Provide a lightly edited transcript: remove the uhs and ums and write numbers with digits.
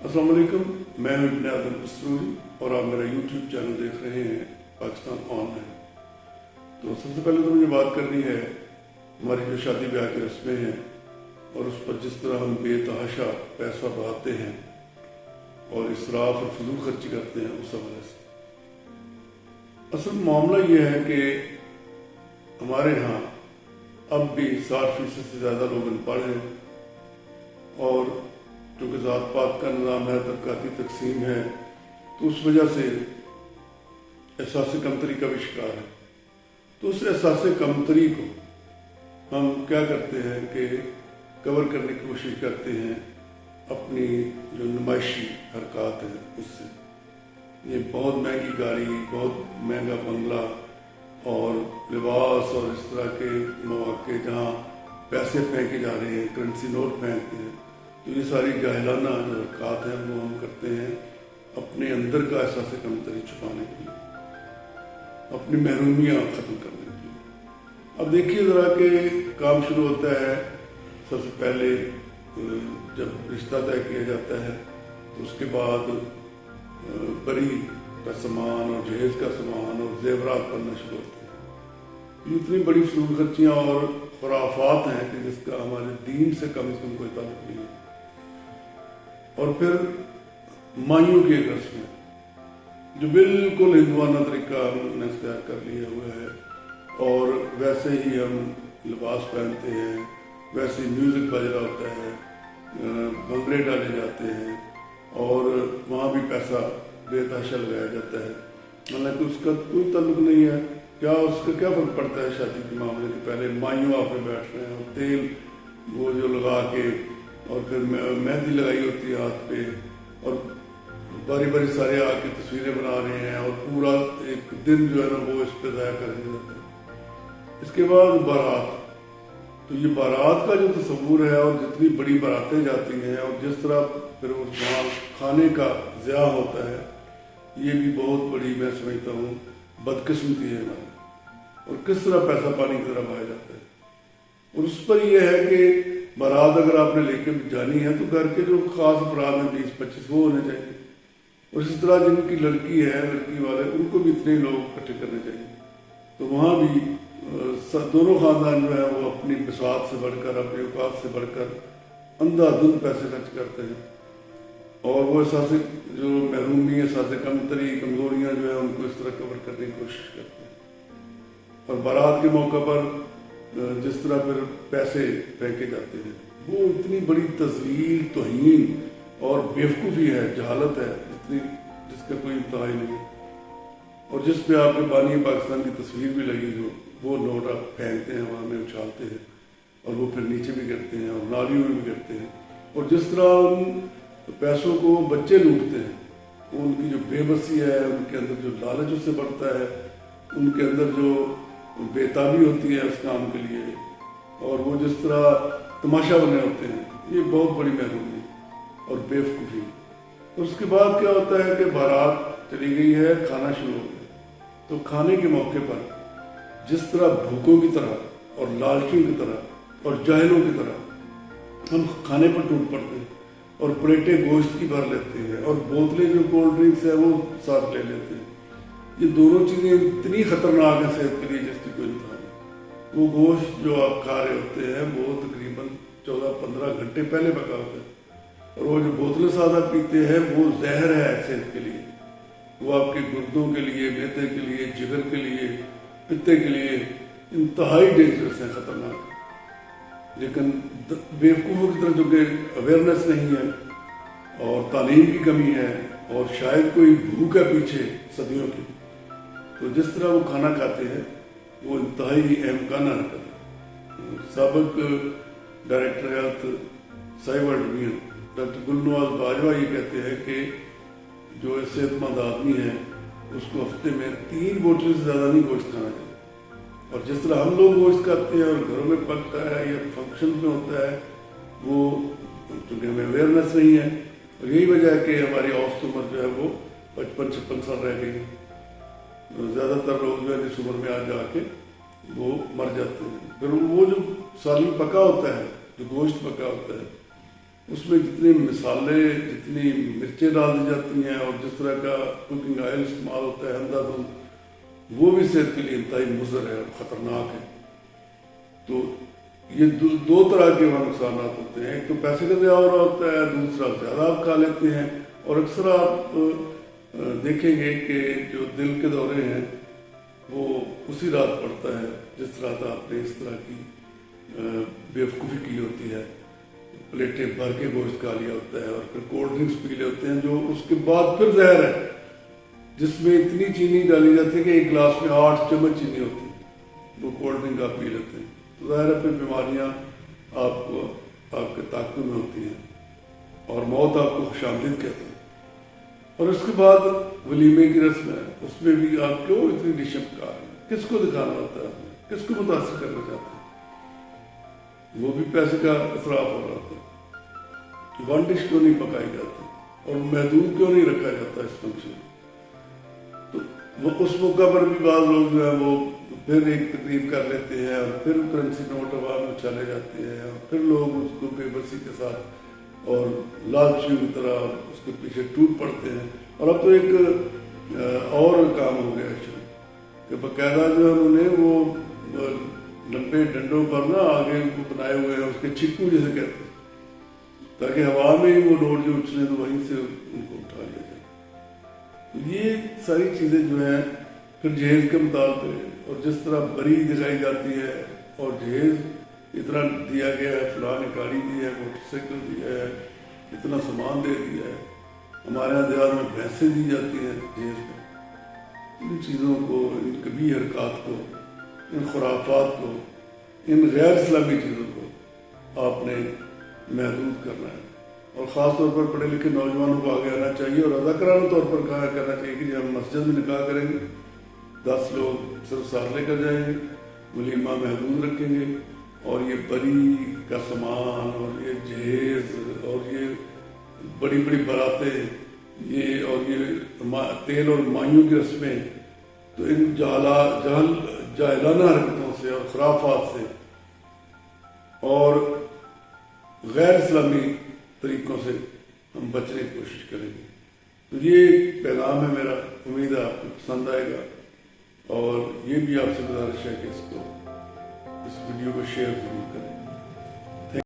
अस्सलाम वालेकुम, मैं हूं इब्न आदम कस्तूरी और आप मेरा यूट्यूब चैनल देख रहे हैं पाकिस्तान ऑनलाइन। तो सबसे पहले तो मुझे बात करनी है हमारी जो शादी ब्याह की रस्में हैं और उस पर जिस तरह हम बेतहाशा पैसा बहाते हैं और इसराफ और फजूल खर्ची करते हैं, उस हवाले से असल मामला ये है कि हमारे यहाँ अब भी 60% से ज़्यादा लोग अनपढ़ हैं और चूँकि ज़ात पात का निज़ाम है, तबकाती तकसीम है, तो उस वजह से एहसास कमतरी का भी शिकार है। तो उस एहसास कमतरी को हम क्या करते हैं कि कवर करने की कोशिश करते हैं अपनी जो नुमाइशी हरकत है उससे। ये बहुत महंगी गाड़ी, बहुत महंगा बंगला और लिबास और इस तरह के मौके जहाँ पैसे फेंके जा रहे हैं, करेंसी नोट फेंकते हैं, तो ये सारी जाहिलाना जो हरकत हैं वो हम करते हैं अपने अंदर का एहसास कमतरी छुपाने के लिए, अपनी महरूमियाँ ख़त्म करने के लिए। अब देखिए ज़रा कि काम शुरू होता है, सबसे पहले जब रिश्ता तय किया जाता है तो उसके बाद बरी का सामान और जहेज का सामान और जेवरात बनना शुरू होते हैं। ये इतनी बड़ी फजूल खर्चियाँ और खुराफात हैं कि जिसका हमारे दीन से कम कोई ताल्लुक नहीं है। और फिर माइयों की एक रस्म है जो बिल्कुल हिंदुआना तरीका हमने इख्तियार कर लिया हुआ है और वैसे ही हम लिबास पहनते हैं, वैसे ही म्यूज़िक बज रहा होता है, भंगड़े डाले जाते हैं और वहाँ भी पैसा बेतहाशा लगाया जाता है। मतलब कि उसका कोई ताल्लुक नहीं है। क्या उसका क्या फ़र्क पड़ता है शादी के मामले में? पहले माइयों आप में बैठ रहे हैं और तेल वो जो लगा के और फिर मेहंदी लगाई होती है हाथ पे और बारी बारी सारे आके तस्वीरें बना रहे हैं और पूरा एक दिन जो है ना वो इस पर ज़ाया कर दिया जाता है। इसके बाद बारात, तो ये बारात का जो तस्वूर है और जितनी बड़ी बारातें जाती हैं और जिस तरह फिर उस वहाँ खाने का ज़िया होता है, ये भी बहुत बड़ी मैं समझता हूँ बदकिस्मती है हमारी। और किस तरह पैसा पानी की तरह बहाया जाता है। और उस पर यह है कि बारात अगर आपने लेके जानी है तो घर के जो खास अफराद हैं 20-25 वो होने चाहिए और इसी तरह जिनकी लड़की है, लड़की वाले, उनको भी इतने लोग इकट्ठे करने चाहिए। तो वहाँ भी दोनों खानदान जो है वो अपनी बिसात से बढ़कर, अपनी औकात से बढ़कर अंधाधुंध पैसे खर्च करते हैं और वो एहसास जो महरूमी, एहसास कमतरी, कमजोरियाँ जो है उनको इस तरह कवर करने की कोशिश करते हैं। और बारात के मौका पर जिस तरह फिर पैसे फेंके जाते हैं वो इतनी बड़ी तज़लील, तौहीन और बेवकूफ़ी है, जहालत है इतनी, जिसका कोई इंतहा नहीं। और जिस पे आपके बानी पाकिस्तान की तस्वीर भी लगी हो वो नोट आप फेंकते हैं, वहाँ में उछालते हैं और वो फिर नीचे भी गिरते हैं और नालियों में भी गिरते हैं। और जिस तरह उन पैसों को बच्चे लूटते हैं, वो उनकी जो बेबसी है, उनके अंदर जो लालच उससे बढ़ता है, उनके अंदर जो बेताबी होती है उस काम के लिए और वो जिस तरह तमाशा बने होते हैं, ये बहुत बड़ी महरूमी और बेवकूफ़ी। तो उसके बाद क्या होता है कि बारात चली गई है, खाना शुरू हो गया। तो खाने के मौके पर जिस तरह भूखों की तरह और लालचियों की तरह और जाहिलों की तरह हम खाने पर टूट पड़ते हैं और प्लेटें गोश्त की भर लेते हैं और बोतलें जो कोल्ड ड्रिंक्स है वो साथ ले लेते हैं। ये दोनों चीज़ें इतनी ख़तरनाक है सेहत के लिए जिसकी कोई इंतहा नहीं। वो गोश्त जो आप खा रहे होते हैं वो तकरीबन 14-15 घंटे पहले पका होता है और वो जो बोतलें सादा पीते हैं वो जहर है सेहत के लिए। वो आपके गुर्दों के लिए, मेदे के लिए, जिगर के लिए, पित्ते के लिए इंतहाई डेंजरस है, ख़तरनाक है। लेकिन बेवकूफ़ों की तरफ जो कि अवेयरनेस नहीं है और तालीम की कमी है और शायद कोई भूख है पीछे सदियों की, तो जिस तरह वो खाना खाते हैं वो इंतहाई अहमकाना हरकत है। साबिक director health cyber division doctor Gulnawaz Bajwa ये कहते हैं कि जो सेहतमंद आदमी है उसको हफ्ते में 3 बोतल से ज़्यादा नहीं गोश्त खाना चाहिए। और जिस तरह हम लोग गोश्त खाते हैं और घरों में पकता है या फंक्शन में होता है, वो चूँकि हमें अवेयरनेस नहीं है और यही वजह है कि हमारी औसत उम्र जो है वो 55-56 साल रह गई। ज़्यादातर लोग जो है इस उम्र में आ जाके वो मर जाते हैं। फिर वो जो सालन पका होता है, जो गोश्त पका होता है, اس میں جتنی مسالے جتنی مرچیں ڈال دی جاتی ہیں اور جس طرح کا کوکنگ آئل استعمال ہوتا ہے اندھا دھند، وہ بھی صحت کے لیے انتہائی مضر ہے اور خطرناک ہے۔ تو یہ دو طرح کے وہاں نقصانات ہوتے ہیں، ایک تو پیسے کا ضیاع ہو رہا ہوتا ہے، دوسرا زیادہ آپ کھا لیتے ہیں، اور اکثر آپ دیکھیں گے کہ جو دل کے دورے ہیں وہ اسی رات پڑتا ہے جس رات آپ نے اس طرح کی بیوقوفی کی ہوتی ہے، پلیٹیں بھر کے گوشت کھا لیا ہوتا ہے اور پھر کولڈ ڈرنکس پی لے ہوتے ہیں جو اس کے بعد پھر زہر ہے، جس میں اتنی چینی ڈالی جاتی ہے کہ ایک گلاس میں 8 چمچ چینی ہوتی ہے، وہ کولڈ ڈرنک آپ پی لیتے ہیں، تو ظاہر ہے پھر بیماریاں آپ کے تعاقب میں ہوتی ہیں اور موت آپ کو خوش آمدید کہتے ہیں۔ اور اس کے بعد ولیمے کی رسم ہے، اس میں بھی آپ کیوں اتنی ڈشیں پکا رہے ہیں، کس کو دکھانا ہوتا ہے، کس کو متاثر کرنا چاہتے ہیں، وہ بھی پیسے کا اصراف ہو رہا ہوتا ہے۔ ون ڈش کیوں نہیں پکائی جاتی اور محدود کیوں نہیں رکھا جاتا اس فنکشن میں؟ تو وہ اس موقع پر بھی بعض لوگ جو ہے وہ پھر ایک تقریب کر لیتے ہیں اور پھر کرنسی نوٹ ہوا میں اچھالے جاتے ہیں اور پھر لوگ اس کو بے بسی کے ساتھ اور لالچیوں کی طرح اس کے پیچھے ٹوٹ پڑتے ہیں۔ اور اب تو ایک اور کام ہو گیا شروع کہ باقاعدہ جو انہوں نے وہ لمبے ڈنڈوں پر نا آگے ان کو بنائے ہوئے ہیں، اس کے چھکو جیسے کہتے ہیں، تاکہ ہوا میں ہی وہ نوٹ جو اچھلے تو وہیں سے ان کو اٹھا لیا جائے۔ تو یہ ساری چیزیں جو ہیں پھر جہیز کے مطابق اور جس طرح بری دکھائی جاتی ہے اور جہیز اتنا دیا گیا ہے، فلاں نے گاڑی دی ہے، موٹر سائیکل دیا ہے، اتنا سامان دے دیا ہے، ہمارے یہاں دیہات میں بھینسیں دی جاتی ہیں جہیز میں۔ ان چیزوں کو، ان کبھی حرکات کو، ان خرافات کو، ان غیر اسلامی چیزوں کو آپ نے محدود کرنا ہے، اور خاص طور پر پڑھے لکھے نوجوانوں کو آگے آنا چاہیے اور اداکارانہ طور پر کہا کرنا چاہیے کہ جب ہم مسجد میں نکاح کریں گے 10 لوگ صرف ساتھ لے کر جائیں گے، ولیمہ محدود رکھیں گے، اور یہ بری کا سامان اور یہ جہیز اور یہ بڑی بڑی باراتیں یہ اور یہ تیل اور مائیوں کی رسمیں، تو ان جاہلانہ حرکتوں سے اور خرافات سے اور غیر اسلامی طریقوں سے ہم بچنے کی کوشش کریں گے۔ تو یہ پیغام ہے میرا، امید ہے آپ کو پسند آئے گا، اور یہ بھی آپ سے گزارش ہے کہ اس ویڈیو کو شیئر ضرور کریں۔